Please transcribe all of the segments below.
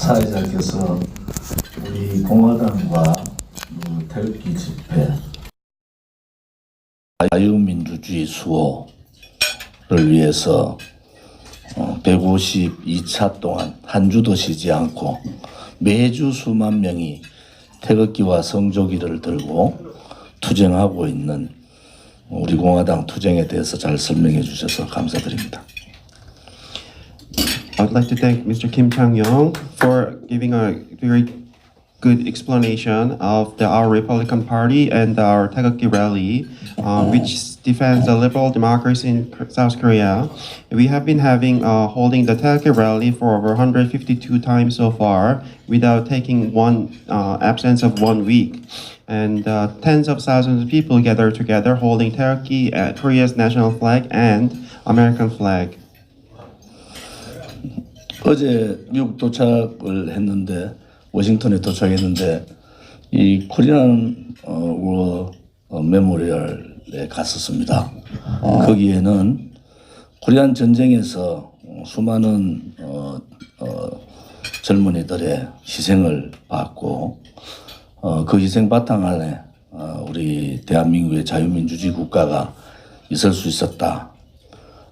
사회자께서 우리 공화당과 태극기 집회, 자유민주주의 수호를 위해서 152차 동안 한 주도 쉬지 않고 매주 수만 명이 태극기와 성조기를 들고 투쟁하고 있는 우리 공화당 투쟁에 대해서 잘 설명해 주셔서 감사드립니다. I would like to thank Mr. Kim Chang-yong for giving a very good explanation of our Republican Party and our Taegukgi rally, which defends the liberal democracy in South Korea. We have been holding the Taegukgi rally for over 152 times so far without taking one absence of 1 week. And tens of thousands of people gather together holding Taegukgi, Korea's national flag and American flag. 어제 미국 도착을 했는데 워싱턴에 도착했는데 이 코리안 워 메모리얼에 갔었습니다. 거기에는 코리안 전쟁에서 수많은 젊은이들의 희생을 받고 그 희생 바탕 안에 우리 대한민국의 자유민주주의 국가가 있을 수 있었다.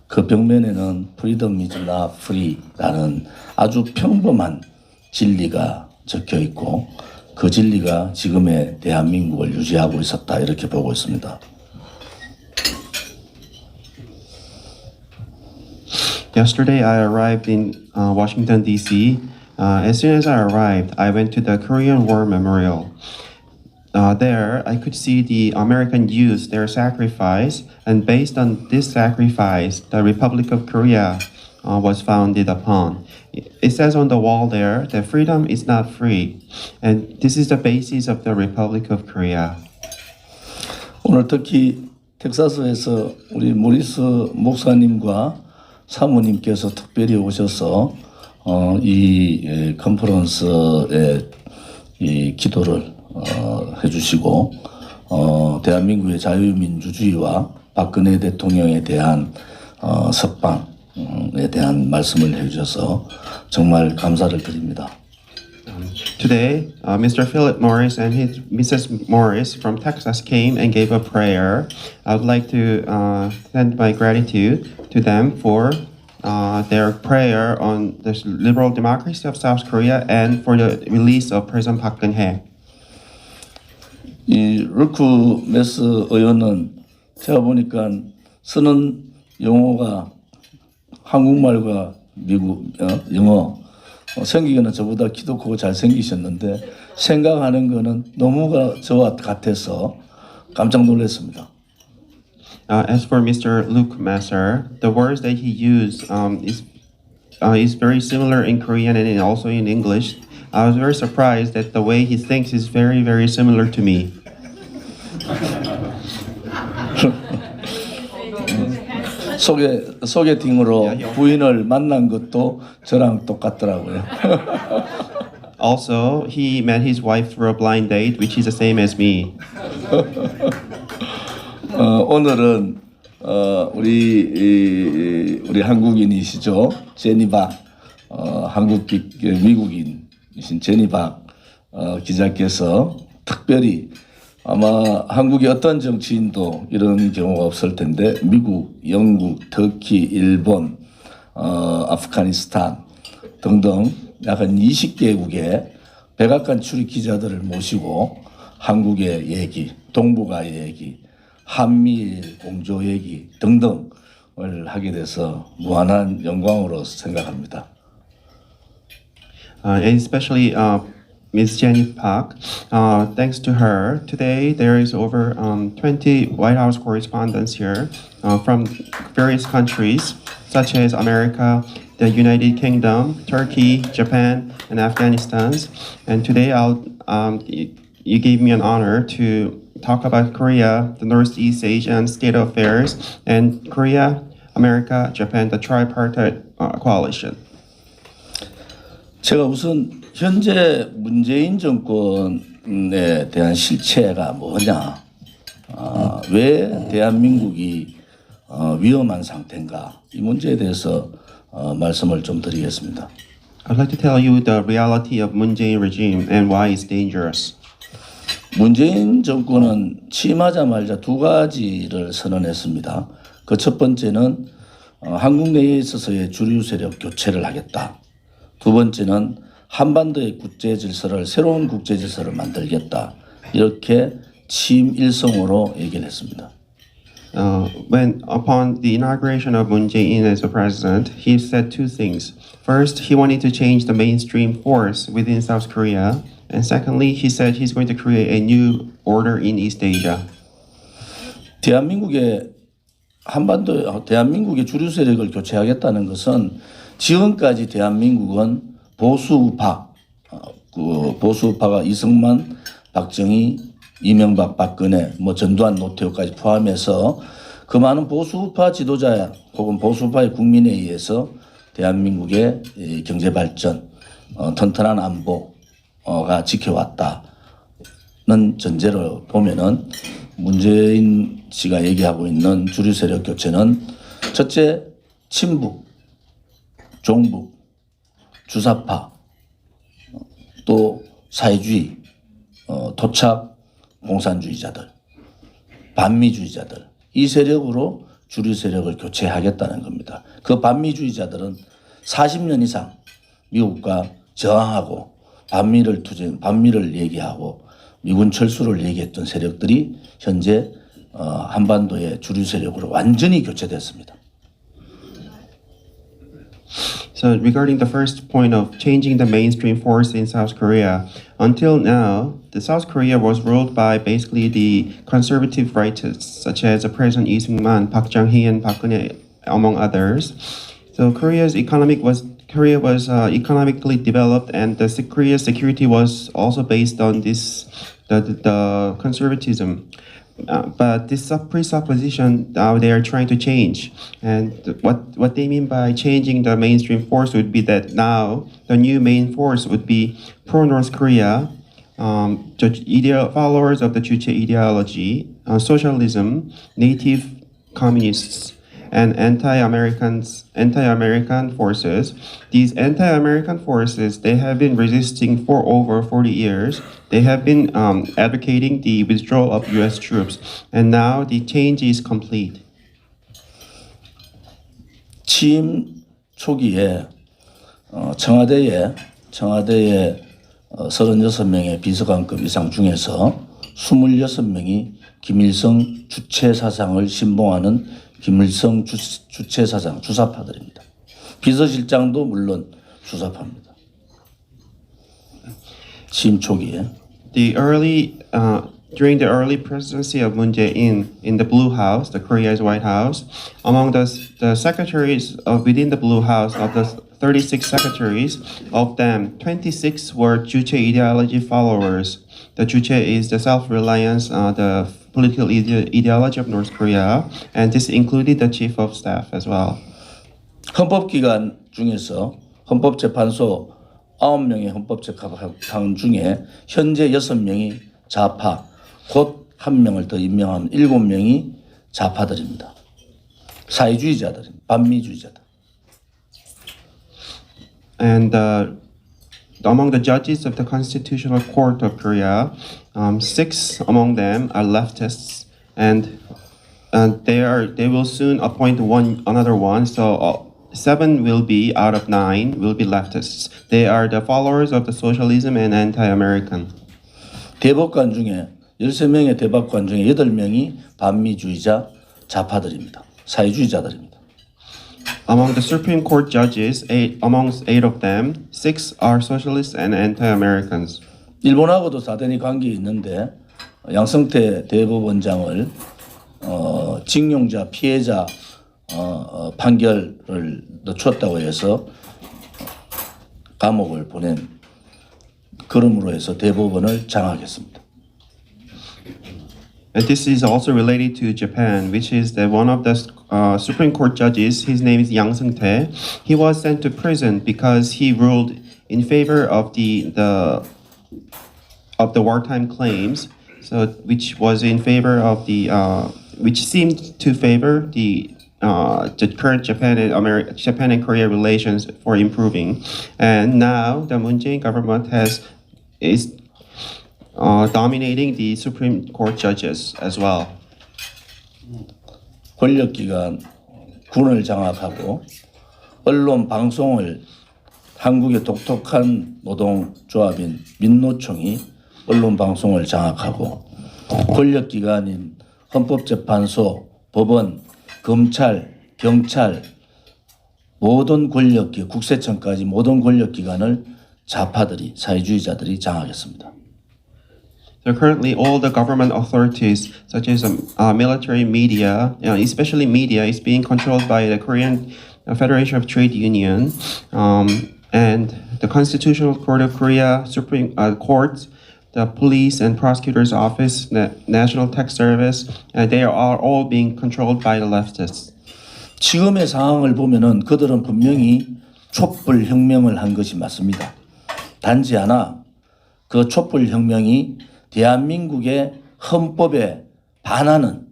그 벽면에는 freedom is not free라는 아주 평범한 진리가 적혀 있고 그 진리가 지금의 대한민국을 유지하고 있었다 이렇게 보고 있습니다. Yesterday, I arrived in Washington, D.C. As soon as I arrived, I went to the Korean War Memorial. There, I could see the American youth, their sacrifice, and based on this sacrifice, the Republic of Korea was founded upon. It says on the wall there that freedom is not free, and this is the basis of the Republic of Korea. 오늘 특히 텍사스에서 우리 모리스 목사님과 사모님께서 특별히 오셔서 이 컨퍼런스에 이 기도를 해주시고 대한민국의 자유민주주의와 박근혜 대통령에 대한 석방에 대한 말씀을 해주셔서 정말 감사를 드립니다. Today, Mr. Philip Morris and Mrs. Morris from Texas came and gave a prayer. I would like to send my gratitude to them for their prayer on the liberal democracy of South Korea and for the release of President Park Geun-hye. 이 루크 메스 의원은 제가 보니까 쓰는 영어가 한국말과 미국 영어 생기기는 저보다 키도 크고 잘생기셨는데 생각하는 거는 너무가 저와 같아서 깜짝 놀랐습니다. As for Mr. Luke Messer, the words that he used is very similar in Korean and also in English. I was very surprised that the way he thinks is very, very similar to me. 소개팅으로 부인을 만난 것도 저랑 똑같더라고요. Also, he met his wife through a blind date, which is the same as me. 오늘은 우리 한국인이시죠, 제니박 미국인이신 제니박 기자께서 특별히 아마 한국의 어떤 정치인도 이런 경우가 없을 텐데 미국, 영국, 터키, 일본, 아프가니스탄 등등 약 한 20개국의 백악관 출입 기자들을 모시고 한국의 얘기, 동북아의 얘기, 한미일 공조 얘기 등등을 하게 돼서 무한한 영광으로 생각합니다. And especially Ms. Jenny Park, thanks to her, today there is over 20 White House correspondents here from various countries such as America, the United Kingdom, Turkey, Japan, and Afghanistan. And today you gave me an honor to talk about Korea, the Northeast Asian state affairs, and Korea, America, Japan, the tripartite coalition. 제가 우선 현재 문재인 정권에 대한 실체가 뭐냐, 왜 대한민국이 위험한 상태인가, 이 문제에 대해서 말씀을 좀 드리겠습니다. I'd like to tell you the reality of Moon Jae-in regime and why it's dangerous. 문재인 정권은 취임하자마자 두 가지를 선언했습니다. 그 첫 번째는 한국 내에 있어서의 주류 세력 교체를 하겠다. 두 번째는 한반도의 국제 질서를 새로운 국제 질서를 만들겠다. 이렇게 취임 일성으로 얘기를 했습니다. When upon the inauguration of Moon Jae-in as a president, he said two things. First, he wanted to change the mainstream force within South Korea, and secondly, he said he's going to create a new order in East Asia. 대한민국의 주류 세력을 교체하겠다는 것은 지금까지 대한민국은 보수우파가 이승만, 박정희, 이명박, 박근혜, 전두환, 노태우까지 포함해서 그 많은 보수우파 지도자 혹은 보수우파의 국민에 의해서 대한민국의 경제 발전, 튼튼한 안보가 지켜왔다는 전제로 보면은 문재인 씨가 얘기하고 있는 주류 세력 교체는 첫째 친북, 종북, 주사파, 또 사회주의, 토착 공산주의자들, 반미주의자들 이 세력으로 주류 세력을 교체하겠다는 겁니다. 그 반미주의자들은 40년 이상 미국과 저항하고 반미를 얘기하고 미군 철수를 얘기했던 세력들이 현재 한반도의 주류 세력으로 완전히 교체됐습니다. So regarding the first point of changing the mainstream force in South Korea, until now, the South Korea was ruled by basically the conservative rightists, such as President Lee Seung-man, Park Chung-hee, and Park Geun-hye, among others. So Korea was economically developed, and Korea's security was also based on the conservatism. But this presupposition now they are trying to change, and what they mean by changing the mainstream force would be that now the new main force would be pro-North Korea, followers of the Juche ideology, socialism, native communists, and anti-American forces. These anti-American forces, they have been resisting for over 40 years. They have been advocating the withdrawal of U.S. troops, and now the change is complete. 취임 초기에 청와대에 36명의 비서관급 이상 중에서 26명이 김일성 주체 사상을 신봉하는 김일성 주체 사상 주사파들입니다. 비서실장도 물론 주사파입니다. 취임 초기에 during the early presidency of Moon Jae-in in the Blue House, the Korea's White House, among the secretaries within the Blue House, of the 36 secretaries, of them 26 were Juche ideology followers. The Juche is the self-reliance, the political ideology of North Korea, and this included the chief of staff as well. 헌법기관 중에서 헌법재판소 9명의 헌법재판관 중에 현재 6명이 좌파, 곧 1명을 더 임명하면 7명이 좌파들입니다. 사회주의자들입니다. 반미주의자들. And among the judges of the Constitutional Court of Korea, 6 among them are leftists, and they will soon appoint another one. So 7 will be out of 9 will be leftists. They are the followers of the socialism and anti-American. 대법관 중에 13명의 대법관 중에 8명이 반미주의자 좌파들입니다. 사회주의자들입니다. Among the Supreme Court judges, amongst 8 of them, 6 are socialists and anti-Americans. 일본하고도 사대니 관계 있는데 양성태 대법원장을 징용자 피해자 판결을 늦췄다고 해서 감옥을 보낸 그럼으로 해서 대법원을 장악했습니다. And this is also related to Japan, which is that one of the Supreme Court judges, his name is Yang Seung-tae. He was sent to prison because he ruled in favor of the wartime claims, so which was in favor of which seemed to favor the the current Japan and Korea relations for improving. And now the Moon Jae-in government is dominating the Supreme Court judges as well. 권력기관 군을 장악하고 언론 방송을 한국의 독특한 노동조합인 민노총이 언론 방송을 장악하고 권력기관인 헌법재판소, 법원, 검찰, 경찰 모든 권력기, 국세청까지 모든 권력기관을 좌파들이 사회주의자들이 장악했습니다. So currently, all the government authorities, such as military, media, especially media, is being controlled by the Korean Federation of Trade Union, and the Constitutional Court of Korea, Supreme Court, the Police and Prosecutor's Office, National Tax Service, they are all being controlled by the leftists. 지금의 상황을 보면은 그들은 분명히 촛불 혁명을 한 것이 맞습니다. 단지 하나 그 촛불 혁명이 대한민국의 헌법에 반하는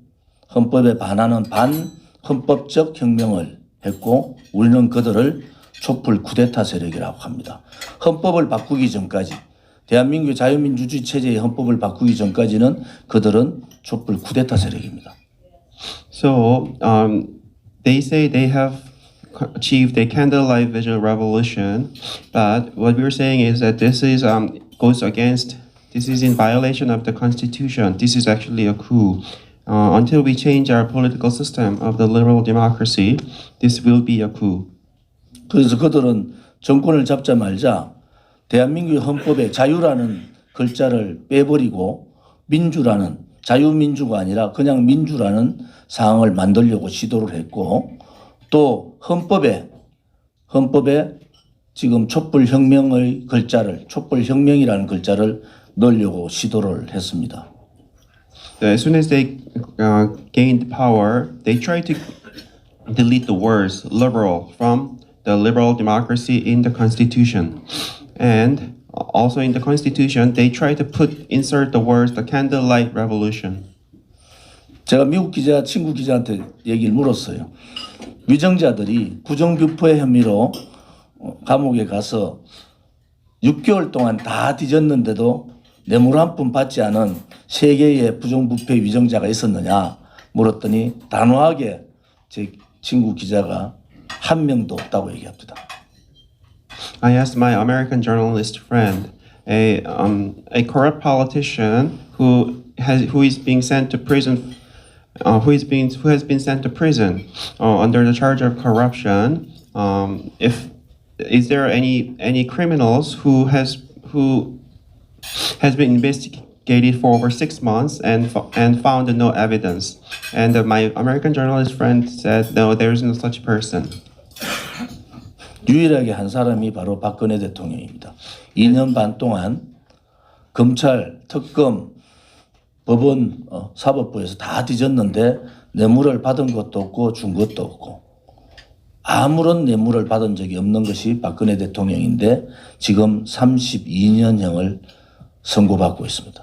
반헌법적 혁명을 했고 우리는 그들을 촛불 쿠데타 세력이라고 합니다. 헌법을 바꾸기 전까지 대한민국의 자유민주주의 체제의 헌법을 바꾸기 전까지는 그들은 촛불 쿠데타 세력입니다. So they say they have achieved a candlelight visual revolution, but what we're saying is that this is this is in violation of the Constitution. This is actually a coup. Until we change our political system of the liberal democracy, this will be a coup. 그래서 그들은 정권을 잡자마자 대한민국의 헌법에 자유라는 글자를 빼버리고 민주라는 자유민주가 아니라 그냥 민주라는 상황을 만들려고 시도를 했고 또 헌법에 지금 촛불혁명의 글자를 촛불혁명이라는 글자를 넣으려고 시도를 했습니다. As soon as they gained power, they tried to delete the words liberal from the liberal democracy in the Constitution. And also in the Constitution, they tried to insert the words the candlelight revolution. 제가 미국 친구 기자한테 얘기를 물었어요. 위정자들이 부정부패 혐의로 감옥에 가서 6개월 동안 다 뒤졌는데도 뇌물 한 푼 받지 않은 3개의 부정부패 위정자가 있었느냐 물었더니 단호하게 제 친구 기자가 한 명도 없다고 얘기합니다. I asked my American journalist friend, a corrupt politician who is being sent to prison, who has been sent to prison under the charge of corruption. Is there any criminals who has been investigated for over 6 months and found no evidence? And my American journalist friend said, no, there is no such person. 유일하게 한 사람이 바로 박근혜 대통령입니다. 2년 반 동안 검찰, 특검, 법원, 사법부에서 다 뒤졌는데 뇌물을 받은 것도 없고 준 것도 없고 아무런 뇌물을 받은 적이 없는 것이 박근혜 대통령인데 지금 32년형을 선고받고 있습니다.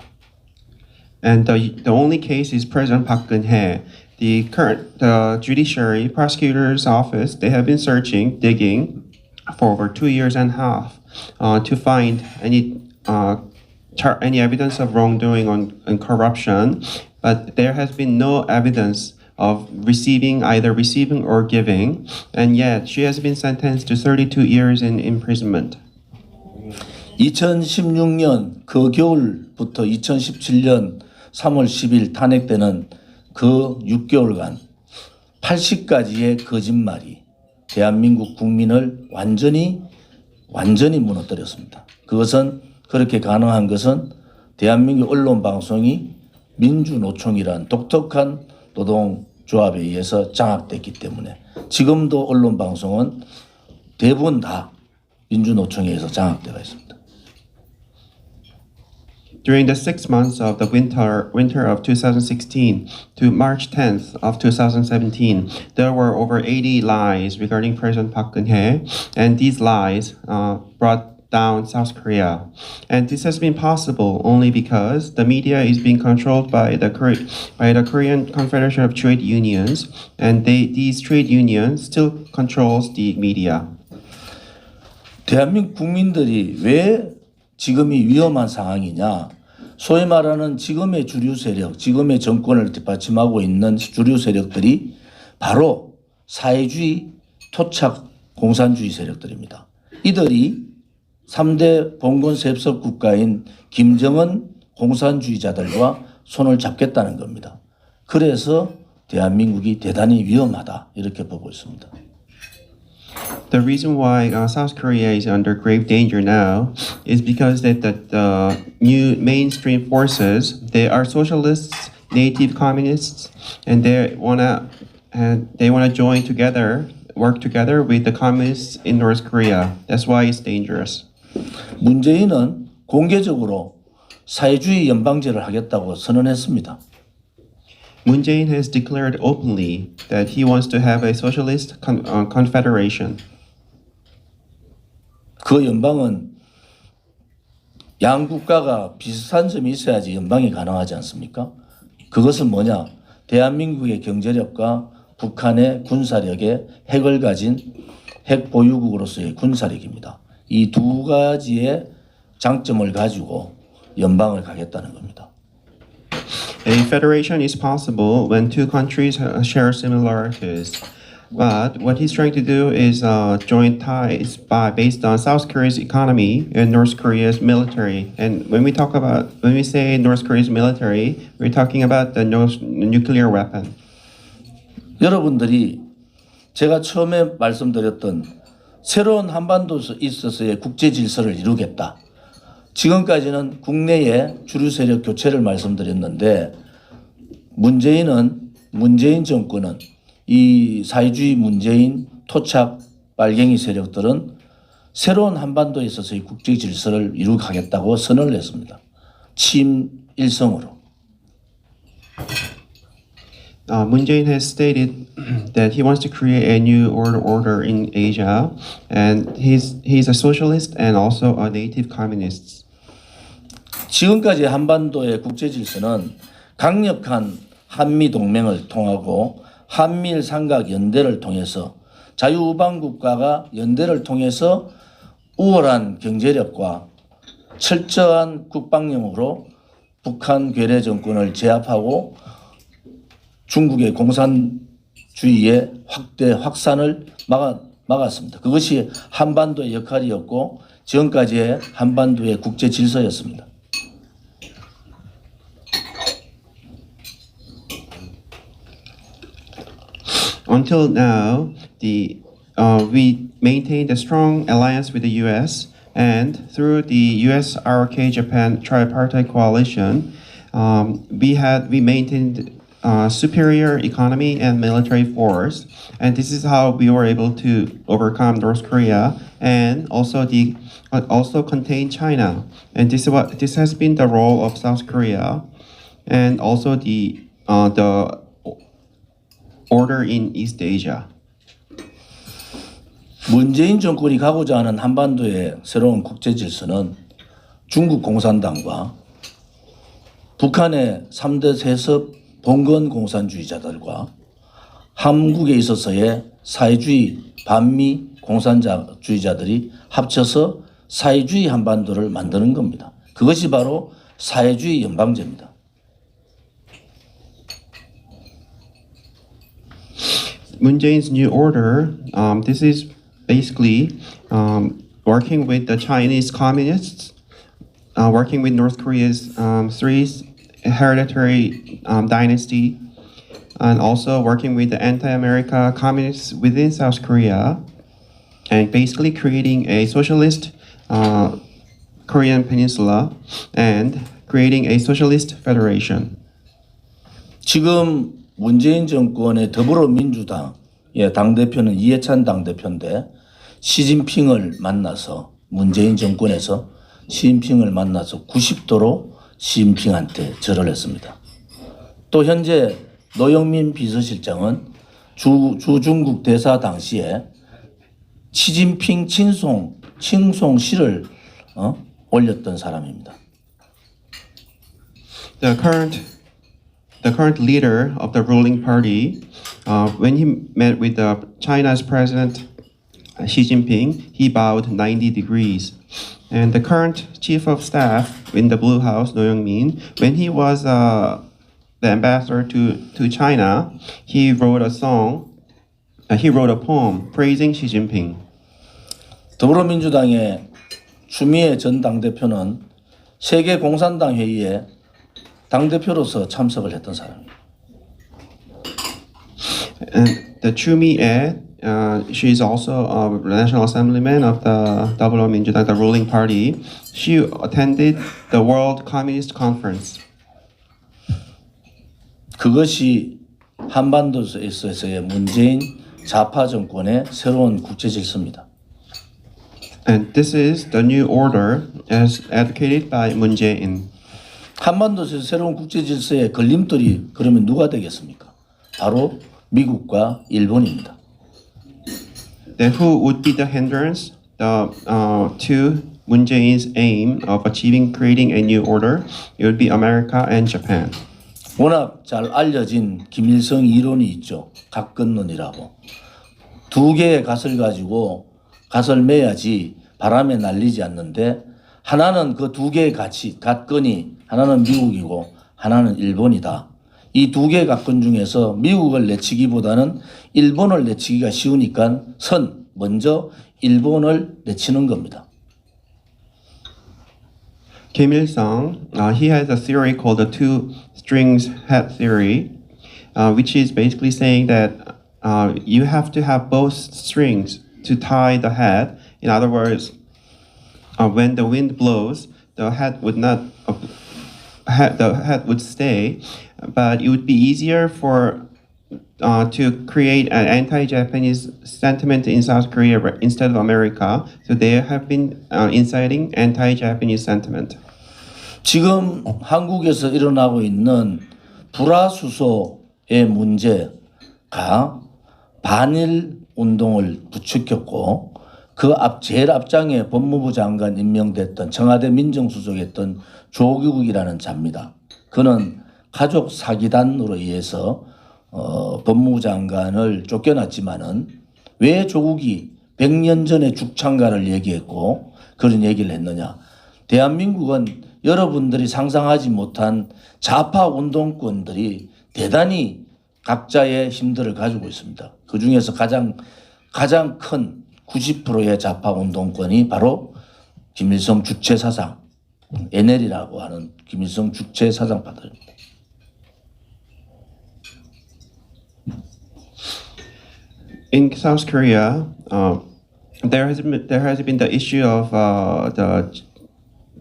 And the only case is President Park Geun-hye. The judiciary prosecutor's office, they have been digging for over 2 years and a half to find any evidence of wrongdoing and corruption, but there has been no evidence of either receiving or giving, and yet she has been sentenced to 32 years in imprisonment. 2016년 그 겨울부터 2017년 3월 10일 탄핵되는 그 6개월간 80가지의 거짓말이 대한민국 국민을 완전히 무너뜨렸습니다. 그것은 그렇게 가능한 것은 대한민국 언론 방송이 민주노총이란 독특한 노동조합에 의해서 장악됐기 때문에 지금도 언론 방송은 대부분 다 민주노총에 의해서 장악되어 있습니다. During the 6 months of the winter of 2016 to March 10th of 2017, there were over 80 lies regarding President Park Geun-hye, and these lies brought down South Korea. And this has been possible only because the media is being controlled by the Korean Confederation of Trade Unions, and these trade unions still controls the media. 대한민국 국민들이 왜 지금이 위험한 상황이냐? 소위 말하는 지금의 주류 세력, 지금의 정권을 뒷받침하고 있는 주류 세력들이 바로 사회주의, 토착, 공산주의 세력들입니다. 이들이 3대 봉건 세습 국가인 김정은 공산주의자들과 손을 잡겠다는 겁니다. 그래서 대한민국이 대단히 위험하다 이렇게 보고 있습니다. The reason why South Korea is under grave danger now is because that the new mainstream forces, they are socialists, native communists, and they wanna join together, work together with the communists in North Korea. That's why it's dangerous. 문재인은 공개적으로 사회주의 연방제를 하겠다고 선언했습니다. Moon Jae-in has declared openly that he wants to have a socialist confederation. 그 연방은 양 국가가 비슷한 점이 있어야지 연방이 가능하지 않습니까? 그것은 뭐냐? 대한민국의 경제력과 북한의 군사력의 핵을 가진 핵 보유국으로서의 군사력입니다. 이 두 가지의 장점을 가지고 연방을 가겠다는 겁니다. A federation is possible when two countries share similarities. But what he's trying to do is joint ties based on South Korea's economy and North Korea's military. And when we say North Korea's military, we're talking about the nuclear weapon. 여러분들이 제가 처음에 말씀드렸던 새로운 한반도에 있어서의 국제 질서를 이루겠다. 지금까지는 국내의 주류 세력 교체를 말씀드렸는데 문재인 정권은 이 사회주의 문재인 토착 빨갱이 세력들은 새로운 한반도에 있어서의 국제 질서를 이루겠다고 선언을 했습니다. 취임 일성으로. Moon Jae-in has stated that he wants to create a new order in Asia, and he's a socialist and also a native communist. 지금까지 한반도의 국제 질서는 강력한 한미 동맹을 통하고 한미일 삼각 연대를 통해서 자유우방 국가가 연대를 통해서 우월한 경제력과 철저한 국방력으로 북한 괴뢰 정권을 제압하고 중국의 공산주의의 확산을 막았습니다. 그것이 한반도의 역할이었고 지금까지의 한반도의 국제 질서였습니다. Until now, we maintained a strong alliance with the U.S. and through the U.S., ROK, Japan tripartite coalition, we maintained superior economy and military force, and this is how we were able to overcome North Korea and also contain China. And this has been the role of South Korea, and also the order in East Asia. 문재인 정권이 가고자 하는 한반도의 새로운 국제 질서는 중국 공산당과 북한의 3대 세습 봉건 공산주의자들과 한국에 있어서의 사회주의 반미 공산주의자들이 합쳐서 사회주의 한반도를 만드는 겁니다. 그것이 바로 사회주의 연방제입니다. Moon Jae-in's new order, this is basically working with the Chinese communists, working with North Korea's three hereditary dynasty, and also working with the anti-America communists within South Korea, and basically creating a socialist Korean peninsula and creating a socialist federation. 지금 문재인 정권의 더불어민주당의 당대표는 이해찬 당대표인데 시진핑을 만나서 문재인 정권에서 시진핑을 만나서 90도로 시진핑한테 절을 했습니다. 또 현재 노영민 비서실장은 주중국 대사 당시에 시진핑 칭송실을 올렸던 사람입니다. The current leader of the ruling party, when he met with China's president Xi Jinping, he bowed 90 degrees. And the current chief of staff in the Blue House, No Young-min, when he was the ambassador to China, he wrote a poem praising Xi Jinping. 더불어민주당의 추미애 전 당대표는 세계 공산당 회의에 당대표로서 참석을 했던 사람입니다. And the Chu Mi-ae, she is also a national assemblyman of the 더불어민주당, the ruling party. She attended the World Communist Conference. 그것이 한반도에서의 문재인 좌파 정권의 새로운 국제 질서입니다. And this is the new order as advocated by Moon Jae-in. 한반도에서 새로운 국제 질서의 걸림돌이 그러면 누가 되겠습니까? 바로 미국과 일본입니다. Then who would be the hindrance to Moon Jae-in's aim of creating a new order? It would be America and Japan. 워낙 잘 알려진 김일성 이론이 있죠. 각건론이라고. 두 개의 갓을 가지고 갓을 매야지 바람에 날리지 않는데 하나는 그 두 개의 갓건이 하나는 미국이고 하나는 일본이다. 이 두 개의 갓건 중에서 미국을 내치기보다는 일본을 내치기가 쉬우니까 먼저 일본을 내치는 겁니다. Kim Il-sung, he has a theory called the two strings head theory, which is basically saying that you have to have both strings to tie the head. In other words, when the wind blows, the head would not the head would stay, but it would be easier to create an anti-Japanese sentiment in South Korea instead of America. So they have been inciting anti-Japanese sentiment. 지금 한국에서 일어나고 있는 불화수소의 문제가 반일 운동을 부추겼고 그 제일 앞장에 법무부 장관 임명됐던 청와대 민정수석이었던 조국이라는 자입니다. 그는 가족 사기단으로 의해서 법무부 장관을 쫓겨났지만은 왜 조국이 100년 전에 죽창가를 얘기했고 그런 얘기를 했느냐. 대한민국은 여러분들이 상상하지 못한 좌파 운동권들이 대단히 각자의 힘들을 가지고 있습니다. 그 중에서 가장 큰 90%의 좌파 운동권이 바로 김일성 주체 사상, NL이라고 하는 김일성 주체 사상파들입니다. In South Korea, there has been the issue of the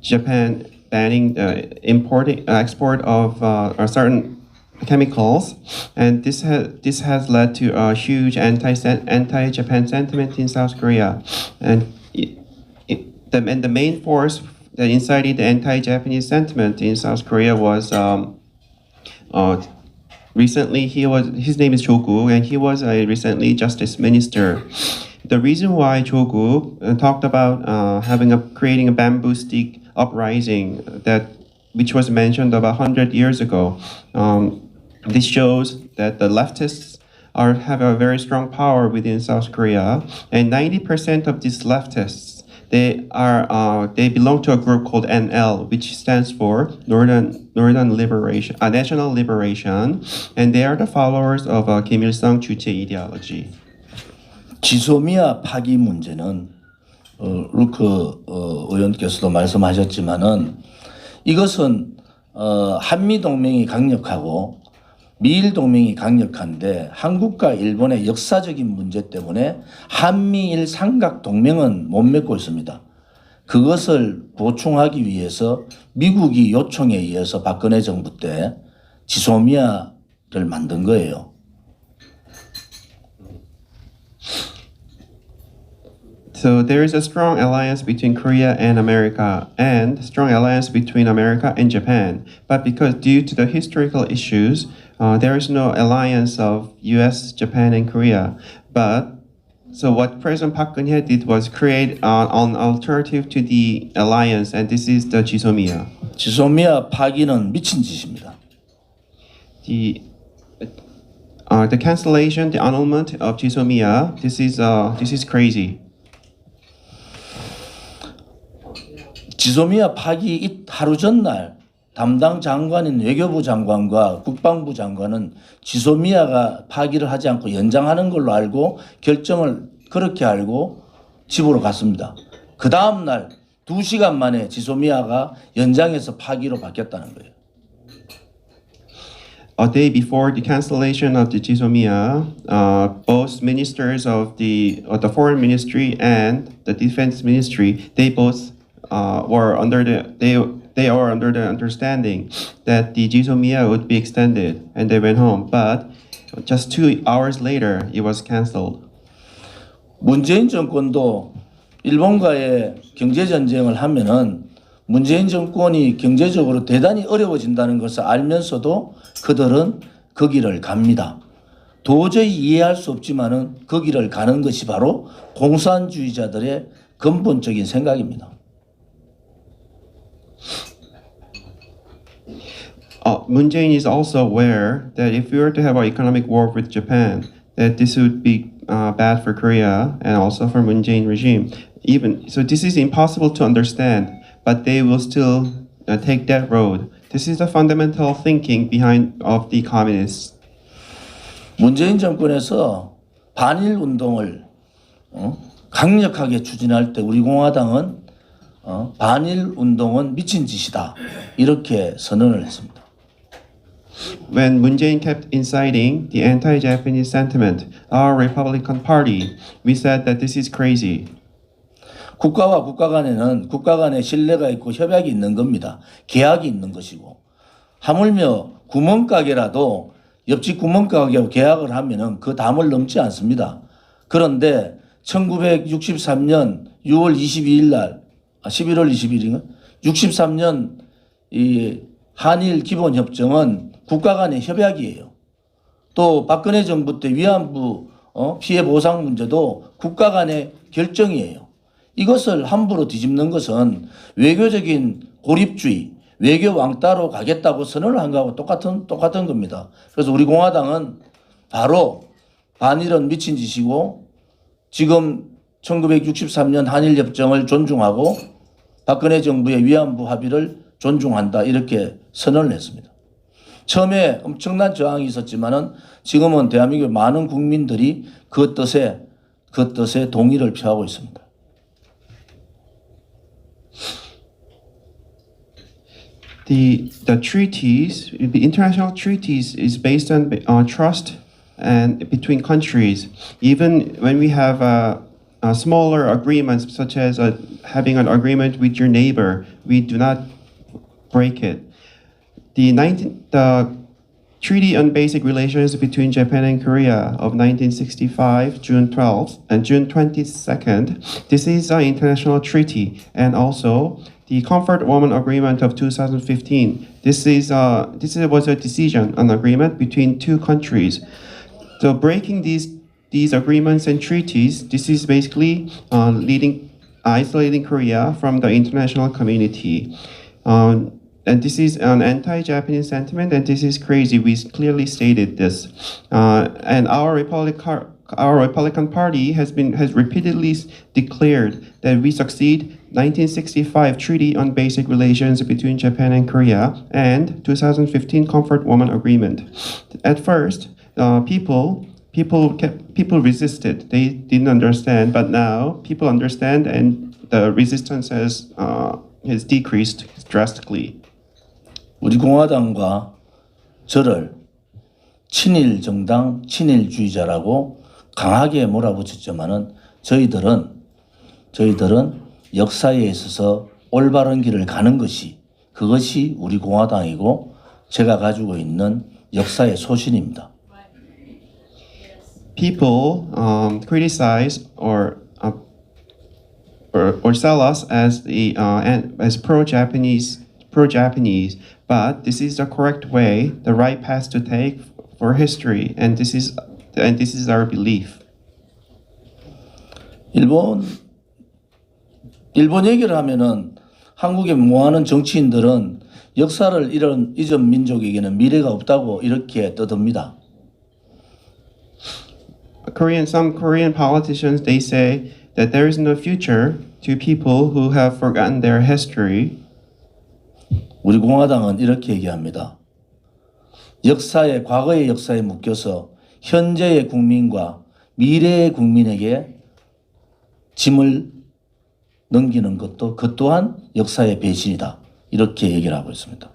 Japan banning the export of certain chemicals, and this has led to a huge anti-Japan sentiment in South Korea, and the main force that incited the anti-Japanese sentiment in South Korea was recently his name is Cho-gu, and he was a recently justice minister. The reason why Cho-gu talked about creating a bamboo stick uprising which was mentioned about 100 years ago. This shows that the leftists have a very strong power within South Korea, and 90% of these leftists they belong to a group called NL, which stands for Northern Liberation, National Liberation, and they are the followers of Kim Il-sung 주체 ideology. 지소미아 파기 문제는 루크 의원께서도 말씀하셨지만은 이것은 한미 동맹이 강력하고 미일 동맹이 강력한데 한국과 일본의 역사적인 문제 때문에 한미일 삼각 동맹은 못 맺고 있습니다. 그것을 보충하기 위해서 미국이 요청에 의해서 박근혜 정부 때 지소미아를 만든 거예요. So there is a strong alliance between Korea and America, and strong alliance between America and Japan. But because due to the historical issues, there is no alliance of U.S., Japan, and Korea. But So what President Park Geun-hye did was create an alternative to the alliance, and this is the Jisomia. 지소미아 파기는 미친 짓입니다. The cancellation, the annulment of Jisomia, this is crazy. 지소미아 파기 하루 전날 담당 장관인 외교부 장관과 국방부 장관은 지소미아가 파기를 하지 않고 연장하는 걸로 알고 결정을 그렇게 알고 집으로 갔습니다. 그 다음 날 2시간 만에 지소미아가 연장해서 파기로 바뀌었다는 거예요. A day before the cancellation of the Jisomia, both ministers of the foreign ministry and the defense ministry, they both were under the understanding that the Jisomia would be extended, and they went home. But just 2 hours later, it was canceled. 문재인 정권도 일본과의 경제 전쟁을 하면은 문재인 정권이 경제적으로 대단히 어려워진다는 것을 알면서도 그들은 그 길을 갑니다. 도저히 이해할 수 없지만은 그 길을 가는 것이 바로 공산주의자들의 근본적인 생각입니다. Moon Jae-in is also aware that if we were to have an economic war with Japan, that this would be bad for Korea and also for Moon Jae-in regime. Even so, this is impossible to understand, but they will still take that road. This is the fundamental thinking behind of the communists. 문재인 정권에서 반일 운동을 강력하게 추진할 때 우리 공화당은 반일 운동은 미친 짓이다 이렇게 선언을 했습니다. When Moon Jae-in kept inciting the anti-Japanese sentiment, our Republican Party, we said that this is crazy. 국가와 국가 간에는 국가 간에 신뢰가 있고 협약이 있는 겁니다. 계약이 있는 것이고 하물며 구멍가게라도 옆집 구멍가게하고 계약을 하면은 그 담을 넘지 않습니다. 그런데 1963년 6월 22일 날 11월 20일인가 63년 이 한일 기본협정은 국가 간의 협약이에요. 또 박근혜 정부 때 위안부 피해 보상 문제도 국가 간의 결정이에요. 이것을 함부로 뒤집는 것은 외교적인 고립주의, 외교 왕따로 가겠다고 선언을 한 거하고 똑같은 겁니다. 그래서 우리 공화당은 바로 반일은 미친 짓이고 지금 1963년 한일협정을 존중하고 박근혜 정부의 위안부 합의를 존중한다 이렇게 선언을 했습니다. 처음에 엄청난 저항이 있었지만은 지금은 대한민국의 많은 국민들이 그 뜻에 동의를 표하고 있습니다. The treaties, the international treaties, is based on trust and between countries. Even when we have smaller agreements, such as having an agreement with your neighbor, we do not break it. The Treaty on Basic Relations between Japan and Korea of 1965, June 12th and June 22nd. This is an international treaty, and also the Comfort Woman Agreement of 2015. This was a decision, an agreement between two countries. So breaking these agreements and treaties, this is basically isolating Korea from the international community. And this is an anti-Japanese sentiment, and this is crazy. We clearly stated this, and our Republican Party has repeatedly declared that we succeed 1965 Treaty on Basic Relations between Japan and Korea and 2015 Comfort Woman Agreement. At first, people resisted. They didn't understand, but now people understand, and the resistance has decreased drastically. 우리 공화당과 저를 친일 정당, 친일주의자라고 강하게 몰아붙였지만은 저희들은 역사에 있어서 올바른 길을 가는 그것이 우리 공화당이고 제가 가지고 있는 역사의 소신입니다. People criticize or sell us as pro-Japanese, but this is the correct way, the right path to take for history, and this is our belief. 일본 얘기를 하면은 한국에 모아는 정치인들은 역사를 잊은 민족에게는 미래가 없다고 이렇게 떠듭니다. Some Korean politicians, they say that there is no future to people who have forgotten their history. 우리 공화당은 이렇게 얘기합니다. 과거의 역사에 묶여서 현재의 국민과 미래의 국민에게 짐을 넘기는 것도 그 또한 역사의 배신이다. 이렇게 얘기를 하고 있습니다.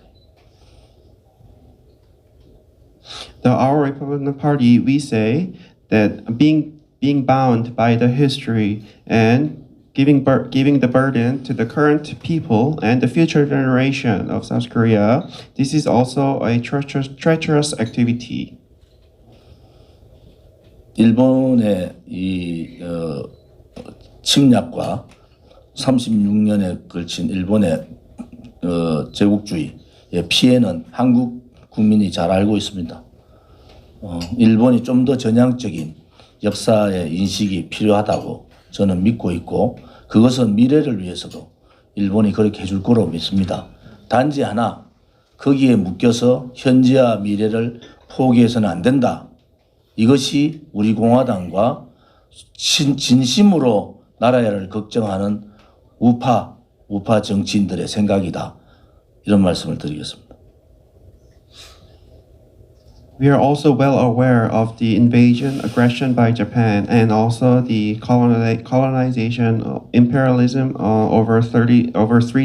Our Republican Party, we say that being bound by the history and giving the burden to the current people and the future generation of South Korea, this is also a treacherous activity. 일본의 침략과 36년에 걸친 일본의 제국주의의 피해는 한국 국민이 잘 알고 있습니다. 일본이 좀 더 전향적인 역사의 인식이 필요하다고 저는 믿고 있고 그것은 미래를 위해서도 일본이 그렇게 해줄 거로 믿습니다. 단지 하나 거기에 묶여서 현재와 미래를 포기해서는 안 된다. 이것이 우리 공화당과 진심으로 나라를 걱정하는 우파 정치인들의 생각이다. 이런 말씀을 드리겠습니다. We are also well aware of the invasion, aggression by Japan, and also the colonization, imperialism over 3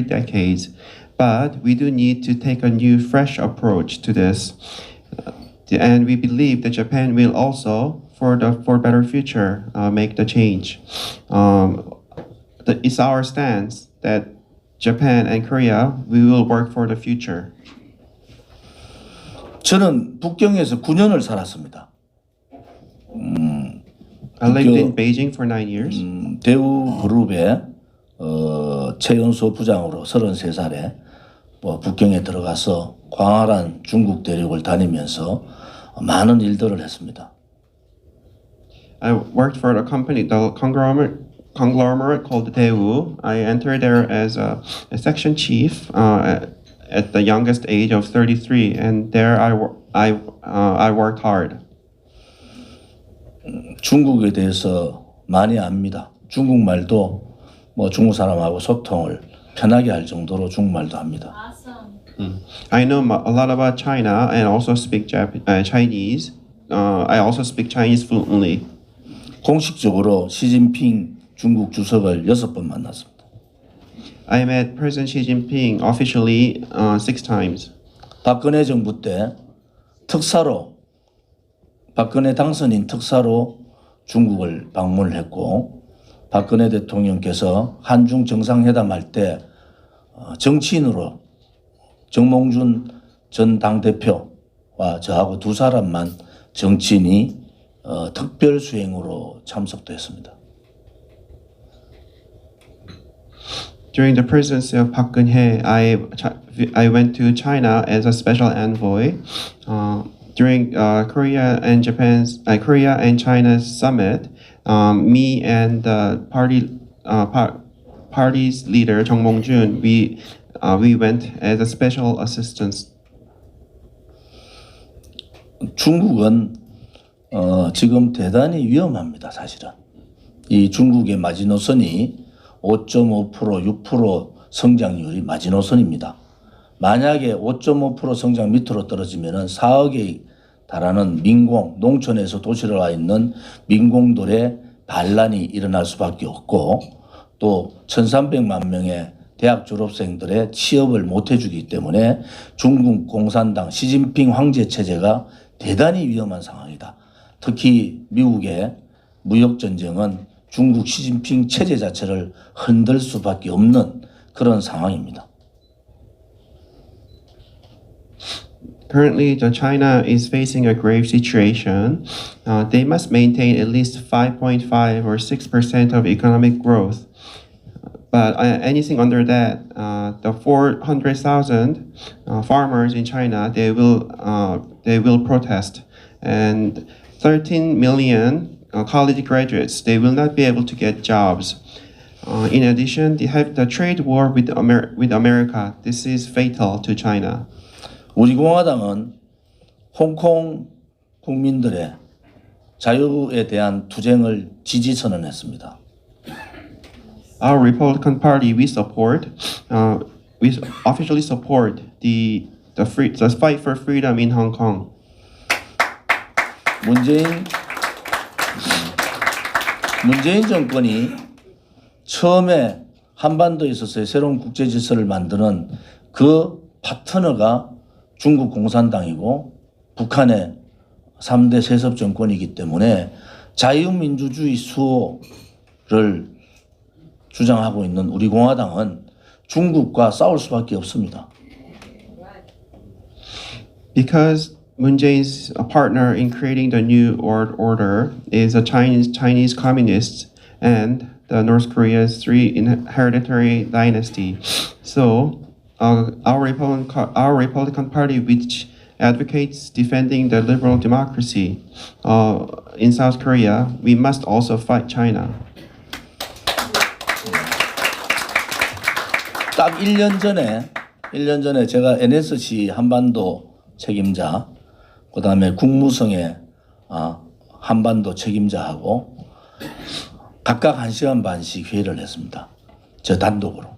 decades. But we do need to take a new, fresh approach to this, and we believe that Japan will also, for better future, make the change. It's our stance that Japan and Korea, we will work for the future. 저는 북경에서 9년을 살았습니다. I lived in Beijing for 9 years. 대우 그룹의 최연소 부장으로 33살에 북경에 들어가서 광활한 중국 대륙을 다니면서 많은 일들을 했습니다. I worked for the company, the conglomerate called Daewoo. I entered there as a section chief at the youngest age of 33, and there I worked hard. 중국에 대해서 많이 압니다. 중국말도 중국 사람하고 소통을 편하게 할 정도로 중국말도 합니다. I know a lot about China and also speak Chinese. I also speak Chinese fluently. 공식적으로 시진핑 중국 주석을 6번 만났습니다. I met President Xi Jinping officially 6 times. 박근혜 정부 때 박근혜 당선인 특사로 중국을 방문을 했고 박근혜 대통령께서 한중 정상회담 할 때 정치인으로 정몽준 전 당대표와 저하고 2사람만 정치인이 특별 수행으로 참석도 했습니다. During the presidency of Park Geun-hye, I went to China as a special envoy. During Korea and China's summit, me and the party's leader Jung Mong-jun, we went as a special assistance. 중국은 지금 대단히 위험합니다. 사실은 이 중국의 마지노선이 5.5%, 6% 성장률이 마지노선입니다. 만약에 5.5% 성장 밑으로 떨어지면은 4억에 달하는 농촌에서 도시로 와 있는 민공들의 반란이 일어날 수밖에 없고 또 1,300만 명의 대학 졸업생들의 취업을 못 해주기 때문에 중국 공산당 시진핑 황제 체제가 대단히 위험한 상황이다. 특히 미국의 무역 전쟁은 중국 시진핑 체제 자체를 흔들 수밖에 없는 그런 상황입니다. Currently, China is facing a grave situation. They must maintain at least 5.5 or 6% of economic growth. But anything under that, the 400,000 farmers in China, they will protest, and 13 million college graduates, they will not be able to get jobs. In addition, they have the trade war with America. This is fatal to China. 우리 공화당은 홍콩 국민들의 자유에 대한 투쟁을 지지 선언했습니다. Our Republican Party, we officially support the fight for freedom in Hong Kong. 문재인 정권이 처음에 한반도에 있어서의 새로운 국제 질서를 만드는 그 파트너가 중국 공산당이고 북한의 3대 세습 정권이기 때문에 자유민주주의 수호를 주장하고 있는 우리 공화당은 중국과 싸울 수밖에 없습니다. Because Moon Jae-in's partner in creating the new world order is a Chinese communist and the North Korea's three hereditary dynasty. So our Republican Party, which advocates defending the liberal democracy in South Korea, we must also fight China. 딱 1년 전에 제가 NSC 한반도 책임자, 그다음에 국무성의 한반도 책임자하고 각각 1시간 반씩 회의를 했습니다. 저 단독으로.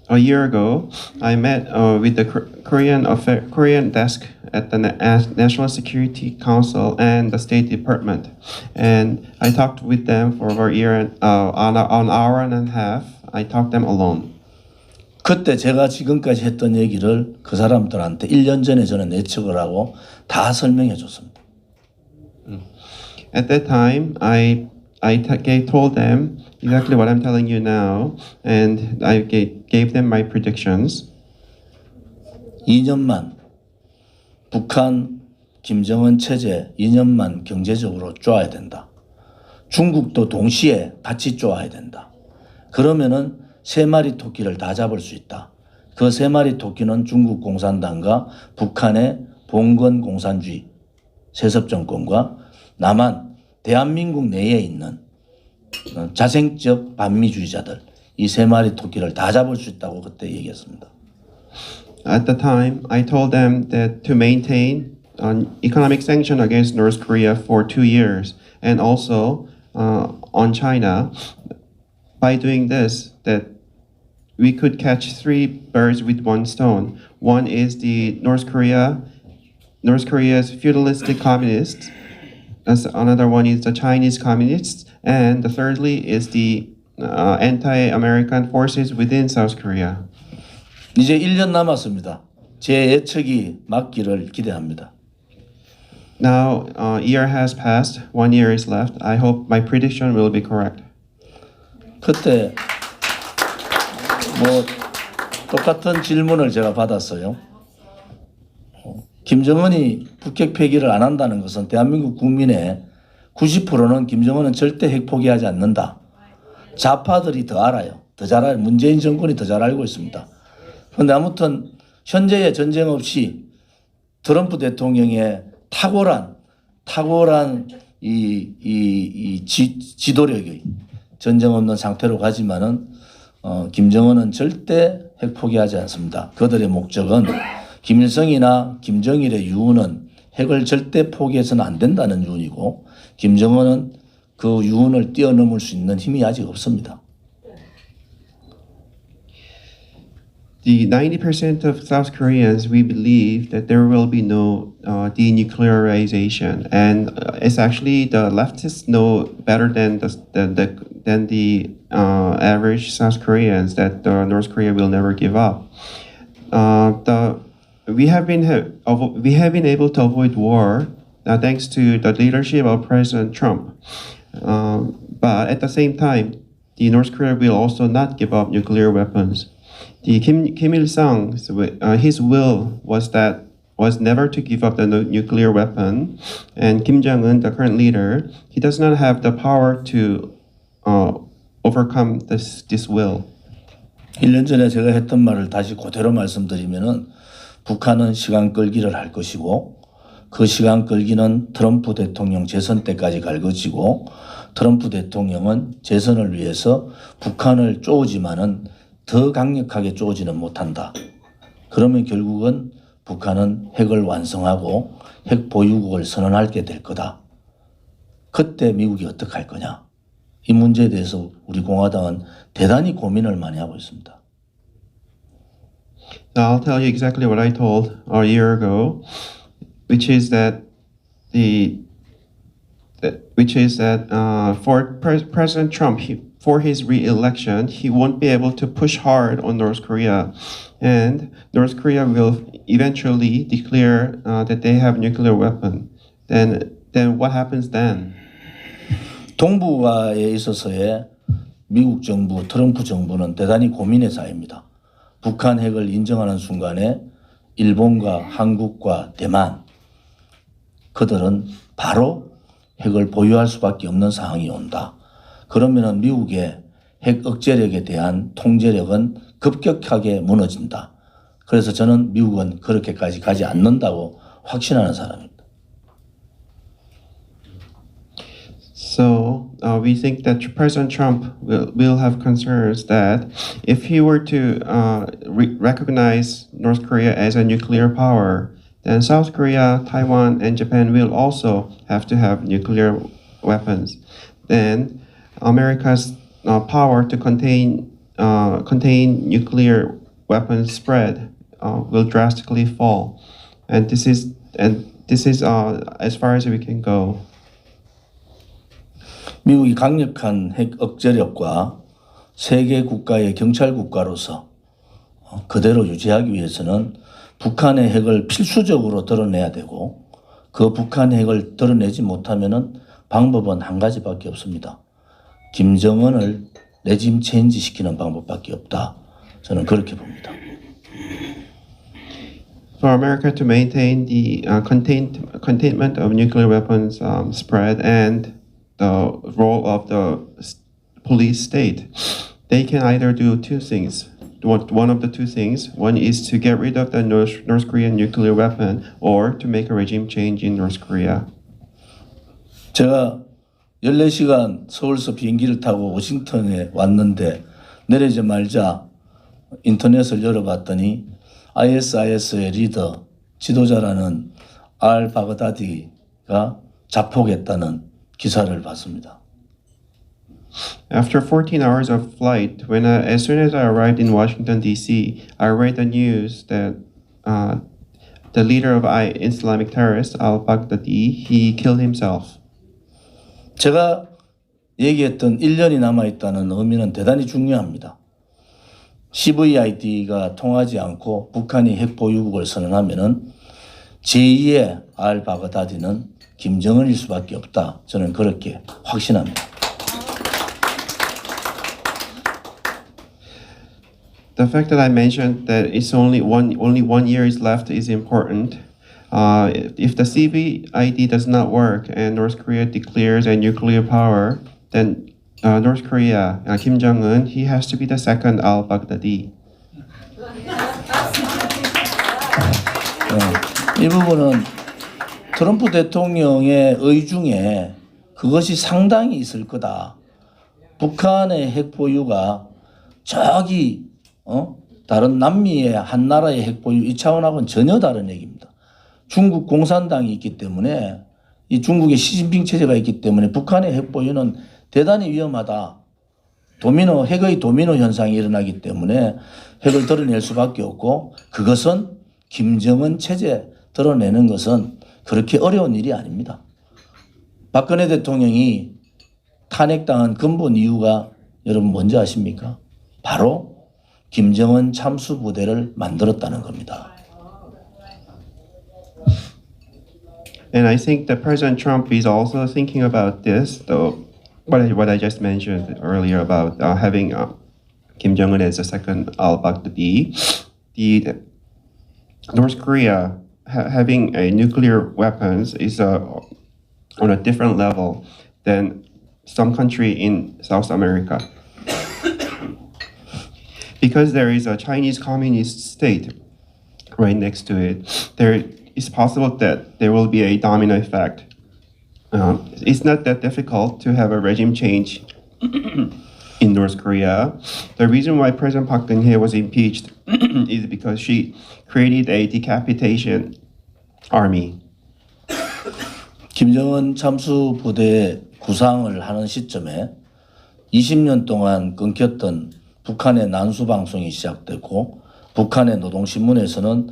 A year ago, I met with the Korean desk at the National Security Council and the State Department, and I talked with them for over an hour and a half. I talked them alone. 그때 제가 지금까지 했던 얘기를 그 사람들한테 1년 전에 저는 예측을 하고 다 설명해 줬습니다. At that time, I told them exactly what I'm telling you now, and I gave them my predictions. 2년만 북한 김정은 체제 2년만 경제적으로 쪼아야 된다. 중국도 동시에 같이 쪼아야 된다. 그러면은 3마리 토끼를 다 잡을 수 있다. 그 3마리 토끼는 중국 공산당과 북한의 봉건 공산주의 세습 정권과 남한 대한민국 내에 있는 자생적 반미주의자들 이 3마리 토끼를 다 잡을 수 있다고 그때 얘기했습니다. At the time, I told them that to maintain an economic sanction against North Korea for 2 years, and also on China, by doing this, that we could catch 3 birds with 1 stone. One is the North Korea's feudalistic communists. Another one is the Chinese communists, and the thirdly is the anti-American forces within South Korea. 이제 1년 남았습니다. 제 예측이 맞기를 기대합니다. Now, a year has passed. 1 year is left. I hope my prediction will be correct. 그때 뭐 똑같은 질문을 제가 받았어요. 김정은이 북핵 폐기를 안 한다는 것은 대한민국 국민의 90%는 김정은은 절대 핵 포기하지 않는다. 좌파들이 더 알아요. 더 잘 알아요. 문재인 정권이 더 잘 알고 있습니다. 그런데 아무튼 현재의 전쟁 없이 트럼프 대통령의 탁월한 지도력이 전쟁 없는 상태로 가지만은 김정은은 절대 핵 포기하지 않습니다. 그들의 목적은 김일성이나 김정일의 유언은 핵을 절대 포기해서는 안 된다는 유언이고 김정은은 그 유언을 뛰어넘을 수 있는 힘이 아직 없습니다. The 90% of South Koreans, we believe that there will be no denuclearization, and it's actually the leftists know better than the average South Koreans that North Korea will never give up. We have been able to avoid war thanks to the leadership of President Trump. But at the same time, the North Korea will also not give up nuclear weapons. The Kim Il Sung, his will was never to give up the nuclear weapon, and Kim Jong Un, the current leader, he does not have the power to overcome this will. 1년 전에 제가 했던 말을 다시 그대로 말씀드리면은 북한은 시간 끌기를 할 것이고 그 시간 끌기는 트럼프 대통령 재선 때까지 갈 것이고 트럼프 대통령은 재선을 위해서 북한을 쪼지만은 더 강력하게 쪼지는 못한다. 그러면 결국은 북한은 핵을 완성하고 핵 보유국을 선언하게 될 거다. 그때 미국이 어떻게 할 거냐. 이 문제에 대해서 우리 공화당은 대단히 고민을 많이 하고 있습니다. Now I'll tell you exactly what I told a year ago, which is that for President Trump, for his re-election, he won't be able to push hard on North Korea, and North Korea will eventually declare that they have nuclear weapon. Then what happens then? 동북아에 있어서의 미국 정부, 트럼프 정부는 대단히 고민의 사회입니다. 북한 핵을 인정하는 순간에 일본과 한국과 대만, 그들은 바로 핵을 보유할 수밖에 없는 상황이 온다. 그러면은 미국의 핵 억제력에 대한 통제력은 급격하게 무너진다. 그래서 저는 미국은 그렇게까지 가지 않는다고 확신하는 사람입니다. So we think that President Trump will have concerns that if he were to recognize North Korea as a nuclear power, then South Korea, Taiwan, and Japan will also have to have nuclear weapons. Then America's power to contain nuclear weapons spread will drastically fall, and this is as far as we can go. 미국이 강력한 핵 억제력과 세계 국가의 경찰 국가로서 그대로 유지하기 위해서는 북한의 핵을 필수적으로 드러내야 되고 그 북한 핵을 드러내지 못하면은 방법은 한 가지밖에 없습니다. 김정은을 레짐 체인지 시키는 방법밖에 없다. 저는 그렇게 봅니다. For America to maintain the containment of nuclear weapons spread and the role of the police state, they can either do two things. One of the two things. One is to get rid of the North Korean nuclear weapon, or to make a regime change in North Korea. 제가 14시간 서울서 비행기를 타고 워싱턴에 왔는데 내리자마자 인터넷을 열어봤더니 ISIS의 리더, 지도자라는 알 바그다디가 자폭했다는 기사를 봤습니다. After 14 hours of flight, as soon as I arrived in Washington D.C., I read the news that the leader of Islamic terrorists, al-Baghdadi, he killed himself. 제가 얘기했던 1년이 남아있다는 의미는 대단히 중요합니다. CVID가 통하지 않고 북한이 핵 보유국을 선언하면은 제2의 알 바그다디는 김정은일 수밖에 없다. 저는 그렇게 확신합니다. The fact that I mentioned that it's only one year is left is important. If the CVID does not work and North Korea declares a nuclear power, then North Korea, Kim Jong-un, he has to be the second al-Baghdadi. 이 부분은 트럼프 대통령의 의중에 그것이 상당히 있을 거다. 북한의 핵 보유가 저기 다른 남미의 한 나라의 핵 보유 이 차원하고는 전혀 다른 얘기입니다. 중국 공산당이 있기 때문에 이 중국의 시진핑 체제가 있기 때문에 북한의 핵 보유는 대단히 위험하다. 핵의 도미노 현상이 일어나기 때문에 핵을 드러낼 수밖에 없고 그것은 김정은 체제 드러내는 것은 그렇게 어려운 일이 아닙니다. 박근혜 대통령이 탄핵당한 근본 이유가 여러분 뭔지 아십니까? 바로 김정은 참수 부대를 만들었다는 겁니다. And I think that President Trump is also thinking about this, though, what I just mentioned earlier about having Kim Jong-un as the second al-Baghdadi. The North Korea having a nuclear weapons is on a different level than some country in South America. Because there is a Chinese communist state right next to it, it's possible that there will be a domino effect. It's not that difficult to have a regime change in North Korea. The reason why President Park Geun-hye was impeached is because she created a decapitation army. 김정은 참수 부대 구상을 하는 시점에 20년 동안 끊겼던 북한의 난수 방송이 시작됐고 북한의 노동신문에서는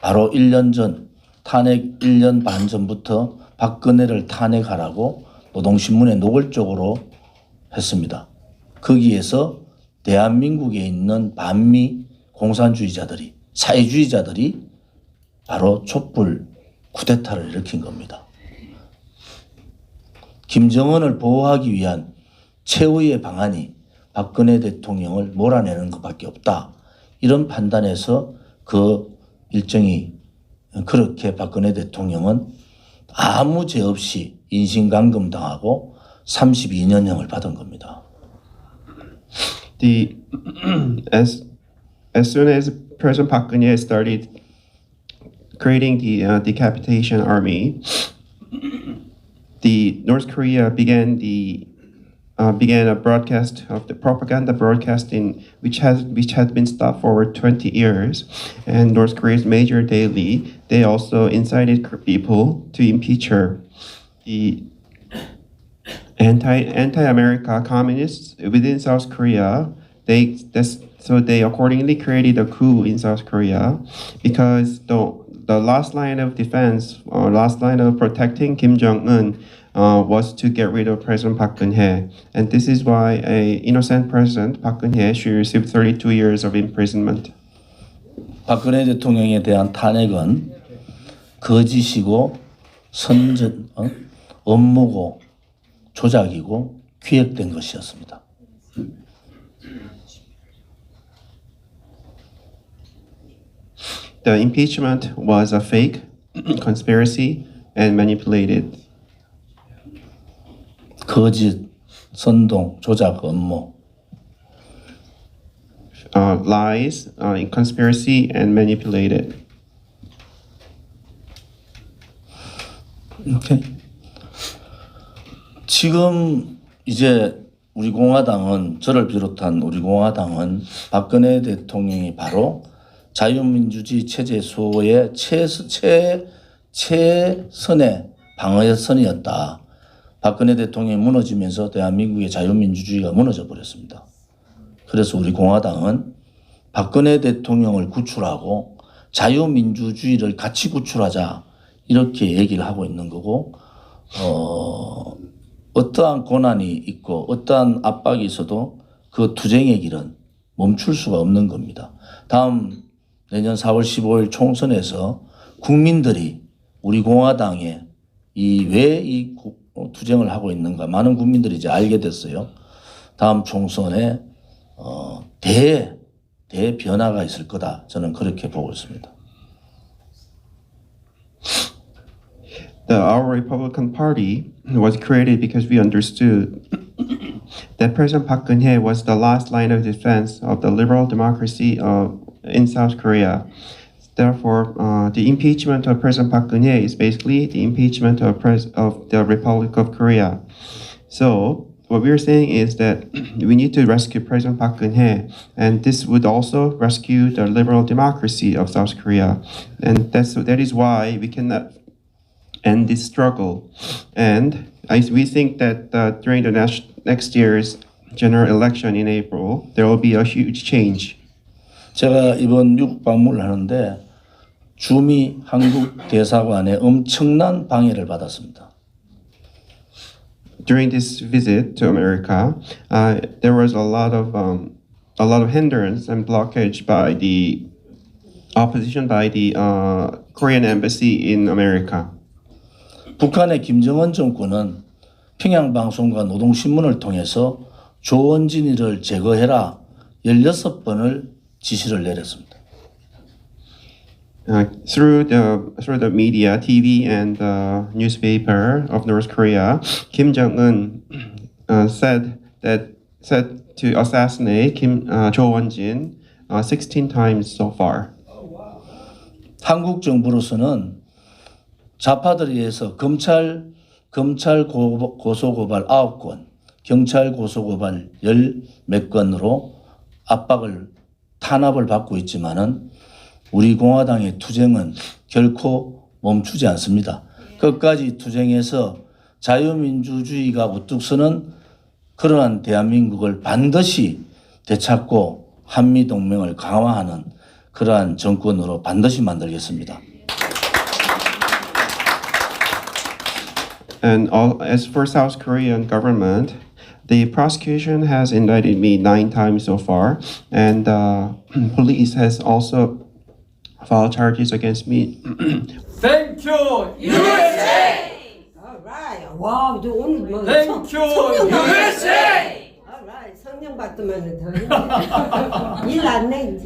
바로 1년 전 탄핵 1년 반 전부터 박근혜를 탄핵하라고 노동신문에 노골적으로 했습니다. 거기에서 대한민국에 있는 반미 공산주의자들이 사회주의자들이 바로 촛불 쿠데타를 일으킨 겁니다. 김정은을 보호하기 위한 최후의 방안이 박근혜 대통령을 몰아내는 것밖에 없다. 이런 판단에서 그 일정이 그렇게 박근혜 대통령은 아무 죄 없이 인신감금당하고 32년형을 받은 겁니다. As soon as President Park Geun-hye started creating the decapitation army, the North Korea began a broadcast of the propaganda broadcasting, which had been stopped for over 20 years, and North Korea's major daily. They also incited people to impeach her. The anti-America communists within South Korea, they accordingly created a coup in South Korea because the last line of defense or last line of protecting Kim Jong-un was to get rid of President Park Geun-hye. And this is why an innocent president, Park Geun-hye, should receive 32 years of imprisonment. 박근혜 대통령에 대한 탄핵은 거짓이고 업무고 조작이고 기획된 것이었습니다. The impeachment was a fake, conspiracy, and manipulated. 거짓, 선동, 조작, 업무. Lies, conspiracy, and manipulated. 오케이. 지금 이제 우리 공화당은 저를 비롯한 우리 공화당은 박근혜 대통령이 바로 자유민주주의 체제 수호의 최선의 방어선이었다. 박근혜 대통령이 무너지면서 대한민국의 자유민주주의가 무너져 버렸습니다. 그래서 우리 공화당은 박근혜 대통령을 구출하고 자유민주주의를 같이 구출하자 이렇게 얘기를 하고 있는 거고 어떠한 고난이 있고 어떠한 압박이 있어도 그 투쟁의 길은 멈출 수가 없는 겁니다. 다음 내년 4월 15일 총선에서 국민들이 우리 공화당에 왜 이 투쟁을 하고 있는가 많은 국민들이 이제 알게 됐어요. 다음 총선에 대변화가 있을 거다. 저는 그렇게 보고 있습니다. Our Republican Party was created because we understood that President Park Geun-hye was the last line of defense of the liberal democracy in South Korea. Therefore, the impeachment of President Park Geun-hye is basically the impeachment of the Republic of Korea. So, what we're saying is that we need to rescue President Park Geun-hye, and this would also rescue the liberal democracy of South Korea. And that is why we cannot end this struggle. And we think that during the next year's general election in April, there will be a huge change. 제가 이번 미국 방문을 하는데 주미 한국 대사관에 엄청난 방해를 받았습니다. During this visit to America, there was a lot of hindrance and blockage by the opposition by the Korean embassy in America. 북한의 김정은 정권은 평양방송과 노동신문을 통해서 조원진이를 제거해라 16번을 지시를 내렸습니다. Through the media, TV, and newspaper of North Korea, Kim Jong-un said to assassinate Jo Won-jin 16 times so far. 한국 정부로서는 좌파들에 의해서 검찰 고소고발 9건, 경찰 고소고발 10몇 건으로 압박을 탄압을 받고 있지만은 우리 공화당의 투쟁은 결코 멈추지 않습니다. 끝까지 투쟁해서 자유민주주의가 우뚝 서는 그러한 대한민국을 반드시 되찾고 한미동맹을 강화하는 그러한 정권으로 반드시 만들겠습니다. And as for South Korean government, the prosecution has indicted me 9 times so far, and police has also filed charges against me. Thank you, USA! Alright. 와, 너 오늘 뭐 Thank you, USA! Alright. 성령 받으면 더 일 안 내 이제.